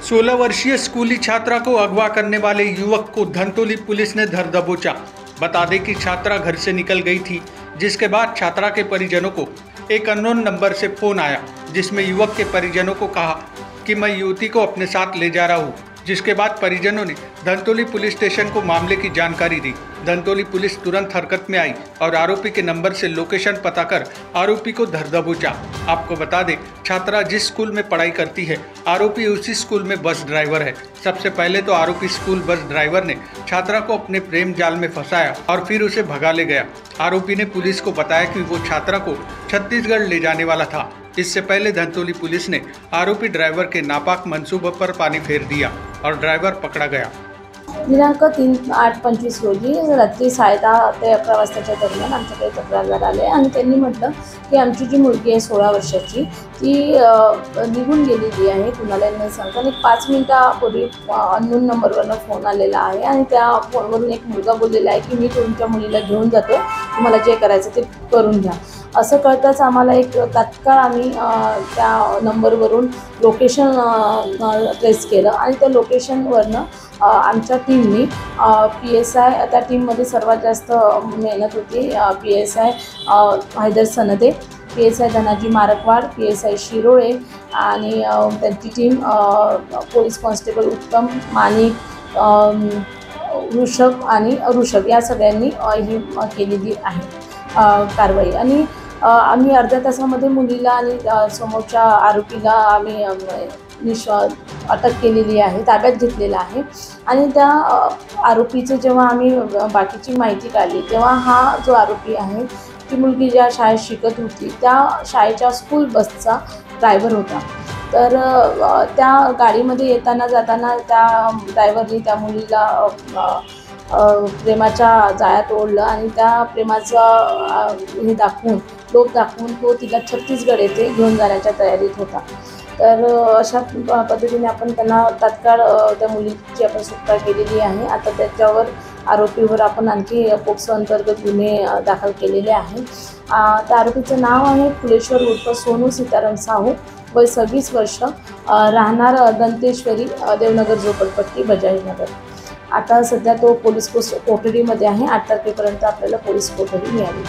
16 वर्षीय स्कूली छात्रा को अगवा करने वाले युवक को धंतोली पुलिस ने धर दबोचा। बता दें कि छात्रा घर से निकल गई थी, जिसके बाद छात्रा के परिजनों को एक अननोन नंबर से फोन आया, जिसमें युवक के परिजनों को कहा कि मैं युवती को अपने साथ ले जा रहा हूँ। जिसके बाद परिजनों ने धंतोली पुलिस स्टेशन को मामले की जानकारी दी। धंतोली पुलिस तुरंत हरकत में आई और आरोपी के नंबर से लोकेशन पता कर आरोपी को धर दबोचा। आपको बता दें, छात्रा जिस स्कूल में पढ़ाई करती है, आरोपी उसी स्कूल में बस ड्राइवर है। सबसे पहले तो आरोपी स्कूल बस ड्राइवर ने छात्रा को अपने प्रेम जाल में फंसाया और फिर उसे भगा ले गया। आरोपी ने पुलिस को बताया कि वो छात्रा को छत्तीसगढ़ ले जाने वाला था। इससे पहले धंतोली पुलिस ने आरोपी ड्राइवर के नापाक मंसूबे पर पानी फेर दिया और ड्राइवर पकड़ा गया। दिनांक 3/8/25 रोजी रात्री 10:30 ते 11 वाजताच्या दरम्यान आमच्याकडे तक्रारदार आले आणि त्यांनी म्हटलं की आमची जी मुलगी आहे 16 वर्षाची ती निघून गेलेली आहे, कुणाला न सांगता। आणि 5 मिनिटापूर्वी अननोन नंबरवरून फोन आलेला आहे आणि त्या फोनवरून एक मुलगा बोललेला आहे की मी तुमच्या मुलीला घेऊन जातो, तुम्हाला जे करायचं ते करून घ्या। असं कळताच आम्हाला एक तात्काळ आम्ही त्या नंबरवरून लोकेशन ट्रेस केलं आणि त्या लोकेशनवरनं आमच्या टीमनी PSI, त्या टीममध्ये सर्वात जास्त मेहनत होती PSI Haider सनदे, PSI Dhanaji मारकवाड, PSI Shirole आणि त्यांची टीम पोलीस कॉन्स्टेबल उत्तम, माणिक, ऋषभ आणि ऋषभ या सगळ्यांनी ही केलेली आहे कारवाई। आणि आम्ही अर्ध्या तासामध्ये मुलीला आणि समोरच्या आरोपीला आम्ही अटक केलेली आहे, ताब्यात घेतलेला आहे। आणि त्या आरोपीचे जेव्हा आम्ही बाकीची माहिती काढली तेव्हा हा जो आरोपी आहे ती मुलगी ज्या शाळेत शिकत होती त्या शाळेच्या स्कूल बसचा ड्रायव्हर होता। तर त्या गाडीमध्ये येताना जाताना त्या ड्रायव्हरने त्या मुलीला प्रेमाच्या जाळ्यात ओढलं आणि त्या प्रेमाचं हे दाखवून लोभ दाखवून तो तिला छत्तीसगड येथे घेऊन जाण्याच्या तयारीत होता। तर अशा पद्धतीने आपण त्यांना तात्काळ त्या मुलीची आपण सुटका केलेली आहे। आता त्याच्यावर आरोपीवर आपण आणखी पोक्सो अंतर्गत गुन्हे दाखल केलेले आहे। त्या आरोपीचं नाव आहे फुलेश्वर उर्फ सोनू सीताराम साहू, वय 26 वर्ष, राहणार दंतेश्वरी, देवनगर झोपडपट्टी, बजाजनगर। आता सध्या तो पोलीस कोठडीमध्ये आहे। 8 तारखेपर्यंत आपल्याला पोलीस कोठडी मिळाली।